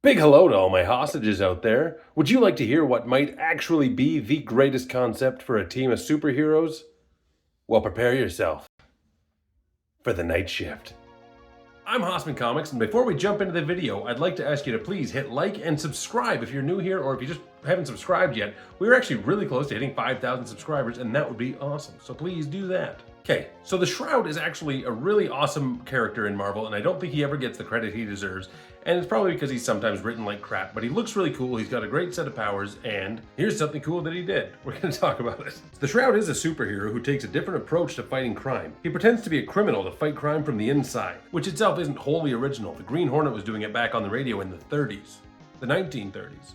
Big hello to all my hostages out there. Would you like to hear what might actually be the greatest concept for a team of superheroes? Well, prepare yourself for the night shift. I'm Haussmann Comics, and before we jump into the video, I'd like to ask you to please hit like and subscribe if you're new here, or if you just haven't subscribed yet. We're actually really close to hitting 5,000 subscribers, and that would be awesome, so please do that. Okay, so the Shroud is actually a really awesome character in Marvel, and I don't think he ever gets the credit he deserves, and it's probably because he's sometimes written like crap, but he looks really cool, he's got a great set of powers, and here's something cool that he did. We're gonna talk about it. The Shroud is a superhero who takes a different approach to fighting crime. He pretends to be a criminal to fight crime from the inside, which itself isn't wholly original. The Green Hornet was doing it back on the radio in the 30s, the 1930s,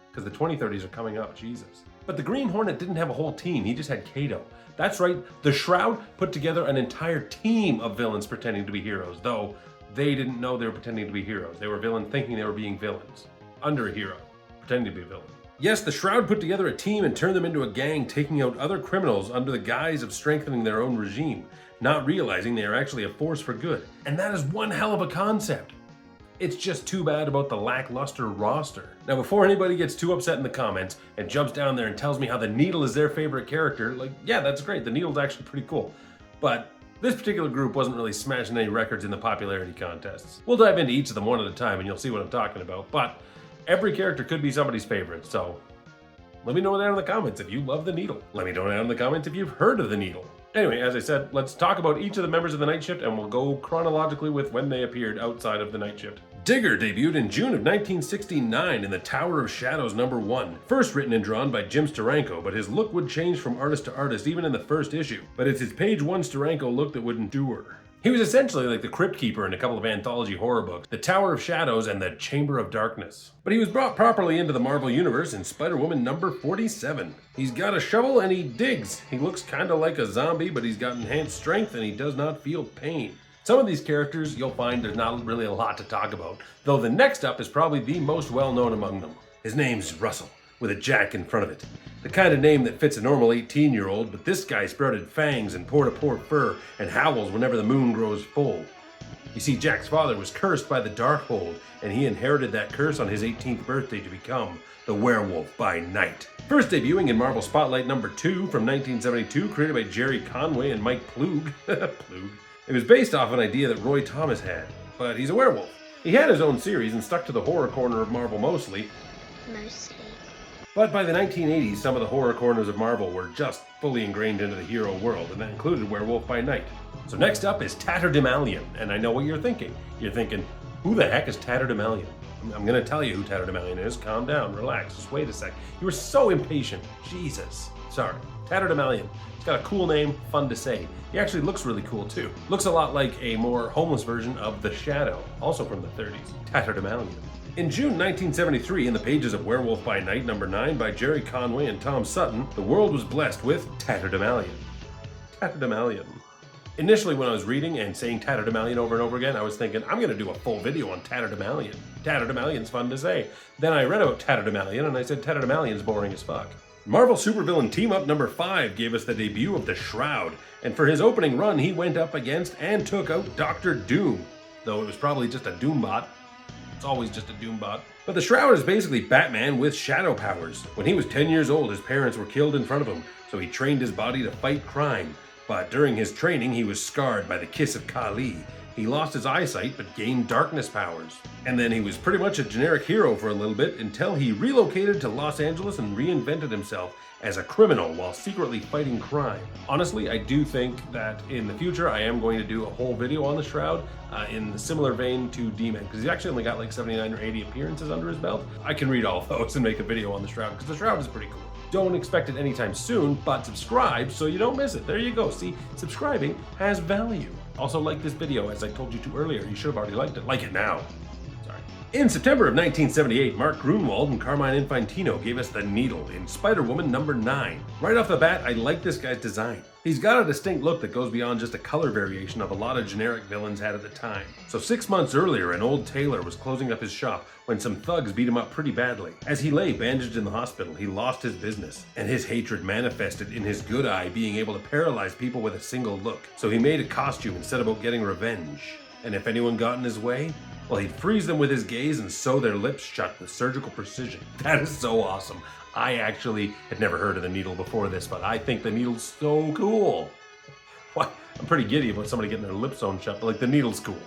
because the 2030s are coming up, Jesus. But the Green Hornet didn't have a whole team, he just had Kato. That's right, the Shroud put together an entire team of villains pretending to be heroes, though they didn't know they were pretending to be heroes. They were villains thinking they were being villains. Under a hero, pretending to be a villain. Yes, the Shroud put together a team and turned them into a gang, taking out other criminals under the guise of strengthening their own regime, not realizing they are actually a force for good. And that is one hell of a concept. It's just too bad about the lackluster roster. Now, before anybody gets too upset in the comments and jumps down there and tells me how the Needle is their favorite character, like, yeah, that's great. The Needle's actually pretty cool. But this particular group wasn't really smashing any records in the popularity contests. We'll dive into each of them one at a time and you'll see what I'm talking about. But every character could be somebody's favorite, so let me know down in the comments if you love the Needle. Let me know down in the comments if you've heard of the Needle. Anyway, as I said, let's talk about each of the members of the Night Shift, and we'll go chronologically with when they appeared outside of the Night Shift. Digger debuted in June of 1969 in the Tower of Shadows #1. First written and drawn by Jim Steranko, but his look would change from artist to artist even in the first issue. But it's his page 1 Steranko look that would endure. He was essentially like the Crypt Keeper in a couple of anthology horror books, The Tower of Shadows and The Chamber of Darkness. But he was brought properly into the Marvel Universe in Spider-Woman #47. He's got a shovel and he digs. He looks kinda like a zombie, but he's got enhanced strength and he does not feel pain. Some of these characters you'll find there's not really a lot to talk about, though the next up is probably the most well-known among them. His name's Russell, with a Jack in front of it. The kind of name that fits a normal 18-year-old, but this guy sprouted fangs and pour-to-pour fur and howls whenever the moon grows full. You see, Jack's father was cursed by the Darkhold, and he inherited that curse on his 18th birthday to become the Werewolf by Night. First debuting in Marvel Spotlight #2 from 1972, created by Jerry Conway and Mike Ploog. Ploog. It was based off an idea that Roy Thomas had, but he's a werewolf. He had his own series and stuck to the horror corner of Marvel mostly. But by the 1980s, some of the horror corners of Marvel were just fully ingrained into the hero world, and that included Werewolf by Night. So next up is Tatterdemallion, and I know what you're thinking. You're thinking, who the heck is Tatterdemallion? I'm gonna tell you who Tatterdemallion is. Calm down, relax, just wait a sec. You were so impatient. Jesus. Sorry. Tatterdemallion. It's got a cool name, fun to say. He actually looks really cool too. Looks a lot like a more homeless version of the Shadow, also from the 30s. Tatterdemallion. In June 1973, in the pages of Werewolf by Night #9 by Jerry Conway and Tom Sutton, the world was blessed with Tatterdemallion. Tatterdemallion. Initially, when I was reading and saying Tatterdemallion over and over again, I was thinking, I'm going to do a full video on Tatterdemallion. Tatterdemalion's fun to say. Then I read about Tatterdemallion and I said Tatterdemalion's boring as fuck. Marvel Supervillain Team-Up #5 gave us the debut of the Shroud, and for his opening run, he went up against and took out Dr. Doom, though it was probably just a Doombot. It's always just a Doombot. But the Shroud is basically Batman with shadow powers. When he was 10 years old, his parents were killed in front of him, so he trained his body to fight crime. But during his training, he was scarred by the kiss of Kali. He lost his eyesight, but gained darkness powers. And then he was pretty much a generic hero for a little bit until he relocated to Los Angeles and reinvented himself as a criminal while secretly fighting crime. Honestly, I do think that in the future I am going to do a whole video on the Shroud in a similar vein to D-Man, because he's actually only got like 79 or 80 appearances under his belt. I can read all those and make a video on the Shroud, because the Shroud is pretty cool. Don't expect it anytime soon, but subscribe so you don't miss it. There you go. See, subscribing has value. Also, like this video, as I told you to earlier. You should have already liked it. Like it now. Sorry. In September of 1978, Mark Gruenwald and Carmine Infantino gave us The Needle in Spider-Woman #9. Right off the bat, I like this guy's design. He's got a distinct look that goes beyond just a color variation of a lot of generic villains had at the time. So 6 months earlier, an old tailor was closing up his shop when some thugs beat him up pretty badly. As he lay bandaged in the hospital, he lost his business, and his hatred manifested in his good eye being able to paralyze people with a single look. So he made a costume and set about getting revenge. And if anyone got in his way, Well, he'd freeze them with his gaze and sew their lips shut with surgical precision. That is so awesome. I actually had never heard of the needle before this, but I think the needle's so cool. Why? I'm pretty giddy about somebody getting their lips sewn shut, but like the needle's cool.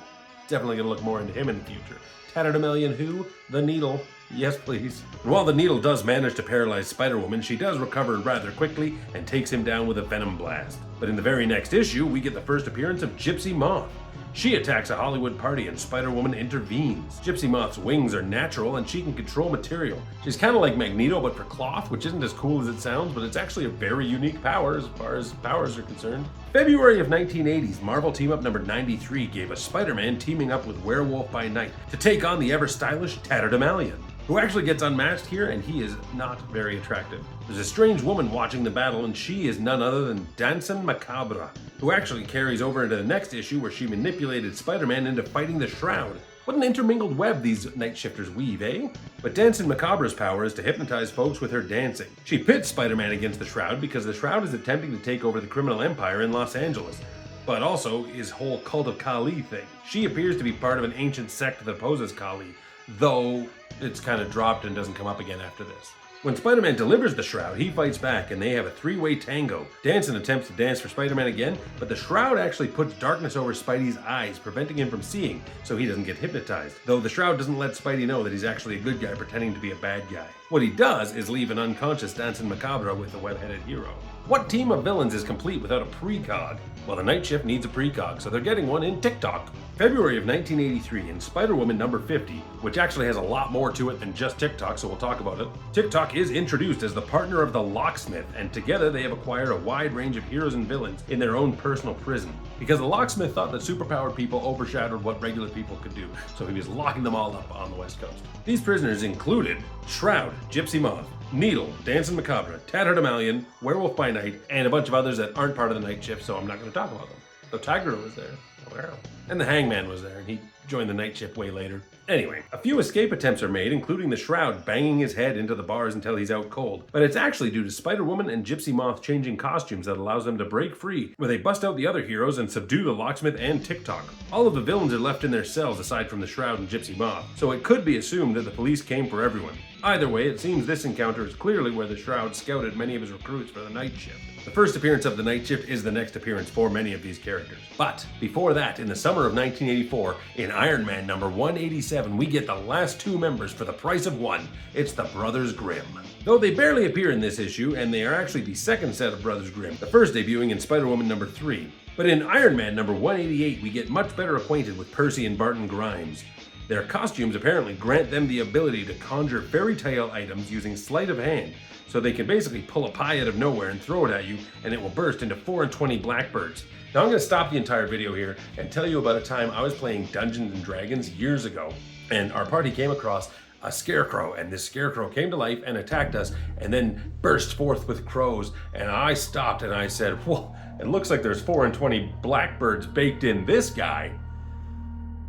Definitely gonna look more into him in the future. Tatterdemallion who? The Needle. Yes, please. And while the Needle does manage to paralyze Spider-Woman, she does recover rather quickly and takes him down with a venom blast. But in the very next issue, we get the first appearance of Gypsy Moth. She attacks a Hollywood party and Spider-Woman intervenes. Gypsy Moth's wings are natural and she can control material. She's kind of like Magneto but for cloth, which isn't as cool as it sounds, but it's actually a very unique power as far as powers are concerned. February of 1980's Marvel Team-Up number 93 gave us Spider-Man teaming up with Werewolf by night to take on the ever-stylish Tatterdemallion, who actually gets unmasked here, and he is not very attractive. There's a strange woman watching the battle, and she is none other than Dansen Macabre, who actually carries over into the next issue where she manipulated Spider-Man into fighting the Shroud. What an intermingled web these night shifters weave, eh? But Dansen Macabre's power is to hypnotize folks with her dancing. She pits Spider-Man against the Shroud because the Shroud is attempting to take over the criminal empire in Los Angeles, but also his whole cult of Kali thing. She appears to be part of an ancient sect that opposes Kali, though it's kind of dropped and doesn't come up again after this. When Spider-Man delivers the Shroud, he fights back and they have a three-way tango. Dansen attempts to dance for Spider-Man again, but the Shroud actually puts darkness over Spidey's eyes, preventing him from seeing, so he doesn't get hypnotized. Though the Shroud doesn't let Spidey know that he's actually a good guy pretending to be a bad guy. What he does is leave an unconscious Dansen Macabre with the web-headed hero. What team of villains is complete without a precog? Well, the Night Shift needs a precog, so they're getting one in Tick Tock. February of 1983 in Spider-Woman number 50, which actually has a lot more to it than just Tick Tock, so we'll talk about it. Tick Tock is introduced as the partner of the Locksmith, and together they have acquired a wide range of heroes and villains in their own personal prison. Because the Locksmith thought that superpowered people overshadowed what regular people could do, so he was locking them all up on the West Coast. These prisoners included Shroud, Gypsy Moth, Needle, Dansen Macabre, Tatterdemallion, Werewolf by Night, and a bunch of others that aren't part of the Night Shift, so I'm not going to talk about them. So Tiger was there. Wow. And the Hangman was there, and he joined the Night Shift way later. Anyway, a few escape attempts are made, including the Shroud banging his head into the bars until he's out cold. But it's actually due to Spider-Woman and Gypsy Moth changing costumes that allows them to break free, where they bust out the other heroes and subdue the Locksmith and Tick Tock. All of the villains are left in their cells aside from the Shroud and Gypsy Moth, so it could be assumed that the police came for everyone. Either way, it seems this encounter is clearly where the Shroud scouted many of his recruits for the Night Shift. The first appearance of the Night Shift is the next appearance for many of these characters. But before that, in the summer of 1984, in Iron Man number 187, we get the last two members for the price of one. It's the Brothers Grimm. Though they barely appear in this issue, and they are actually the second set of Brothers Grimm, the first debuting in Spider-Woman number 3. But in Iron Man number 188, we get much better acquainted with Percy and Barton Grimes. Their costumes apparently grant them the ability to conjure fairy tale items using sleight of hand, so they can basically pull a pie out of nowhere and throw it at you, and it will burst into 4 and 20 blackbirds. Now I'm going to stop the entire video here and tell you about a time I was playing Dungeons and Dragons years ago, and our party came across a scarecrow, and this scarecrow came to life and attacked us, and then burst forth with crows, and I stopped and I said, "Whoa, it looks like there's 4 and 20 blackbirds baked in this guy."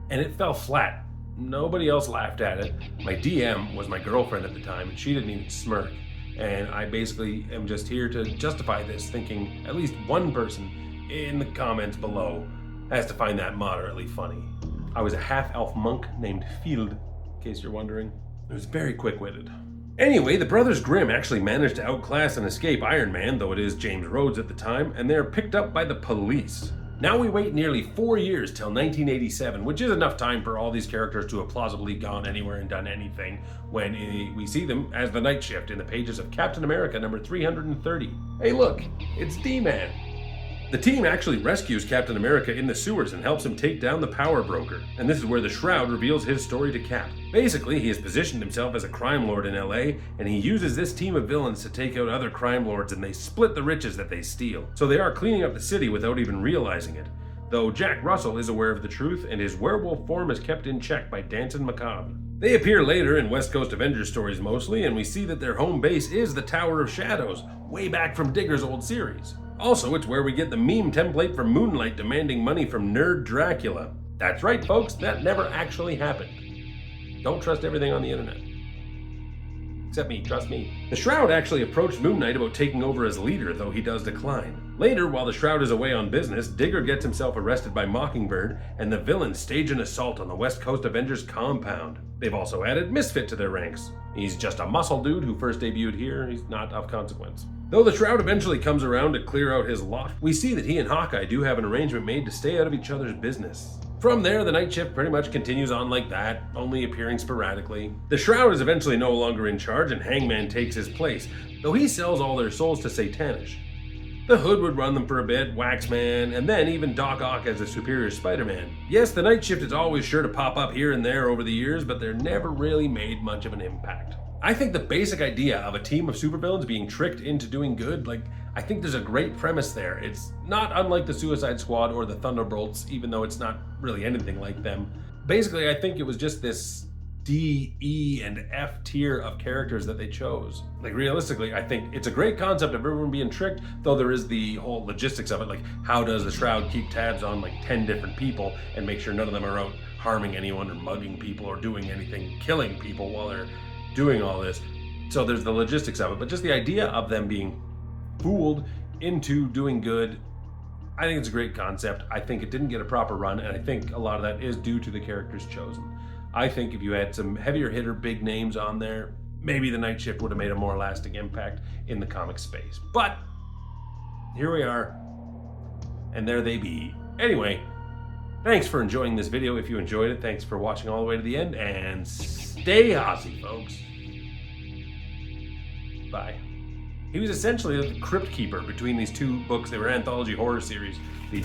And it fell flat. Nobody else laughed at it. My DM was my girlfriend at the time, and she didn't even smirk. And I basically am just here to justify this, thinking at least one person in the comments below has to find that moderately funny. I was a half-elf monk named Field, in case you're wondering. It was very quick-witted. Anyway, the Brothers Grimm actually managed to outclass and escape Iron Man, though it is James Rhodes at the time, and they're picked up by the police. Now we wait nearly 4 years till 1987, which is enough time for all these characters to have plausibly gone anywhere and done anything, when we see them as the Night Shift in the pages of Captain America number 330. Hey look, it's D-Man. The team actually rescues Captain America in the sewers and helps him take down the power broker, and this is where the Shroud reveals his story to Cap. Basically, he has positioned himself as a crime lord in LA, and he uses this team of villains to take out other crime lords, and they split the riches that they steal. So they are cleaning up the city without even realizing it. Though Jack Russell is aware of the truth, and his werewolf form is kept in check by Dansen Macabre. They appear later in West Coast Avengers stories mostly, and we see that their home base is the Tower of Shadows, way back from Digger's old series. Also, it's where we get the meme template for Moonlight demanding money from Nerd Dracula. That's right, folks, that never actually happened. Don't trust everything on the internet. Except me, trust me. The Shroud actually approached Moon Knight about taking over as leader, though he does decline. Later, while the Shroud is away on business, Digger gets himself arrested by Mockingbird, and the villains stage an assault on the West Coast Avengers compound. They've also added Misfit to their ranks. He's just a muscle dude who first debuted here, he's not of consequence. Though the Shroud eventually comes around to clear out his lot, we see that he and Hawkeye do have an arrangement made to stay out of each other's business. From there, the Night Shift pretty much continues on like that, only appearing sporadically. The Shroud is eventually no longer in charge and Hangman takes his place, though he sells all their souls to Satanish. The Hood would run them for a bit, Waxman, and then even Doc Ock as a superior Spider-Man. Yes, the Night Shift is always sure to pop up here and there over the years, but they're never really made much of an impact. I think the basic idea of a team of supervillains being tricked into doing good, I think there's a great premise there. It's not unlike the Suicide Squad or the Thunderbolts, even though it's not really anything like them. Basically, I think it was just this D, E, and F tier of characters that they chose. Realistically, I think it's a great concept of everyone being tricked, though there is the whole logistics of it, how does the Shroud keep tabs on 10 different people and make sure none of them are out harming anyone or mugging people or doing anything, killing people while they're doing all this. So there's the logistics of it, but just the idea of them being fooled into doing good, I think it's a great concept. I think it didn't get a proper run, and I think a lot of that is due to the characters chosen. I think if you had some heavier hitter big names on there, maybe the Night Shift would have made a more lasting impact in the comic space. But here we are, and there they be. Anyway, thanks for enjoying this video. If you enjoyed it, thanks for watching all the way to the end, and stay Aussie, folks. Bye. He was essentially the crypt keeper between these two books. They were anthology horror series. The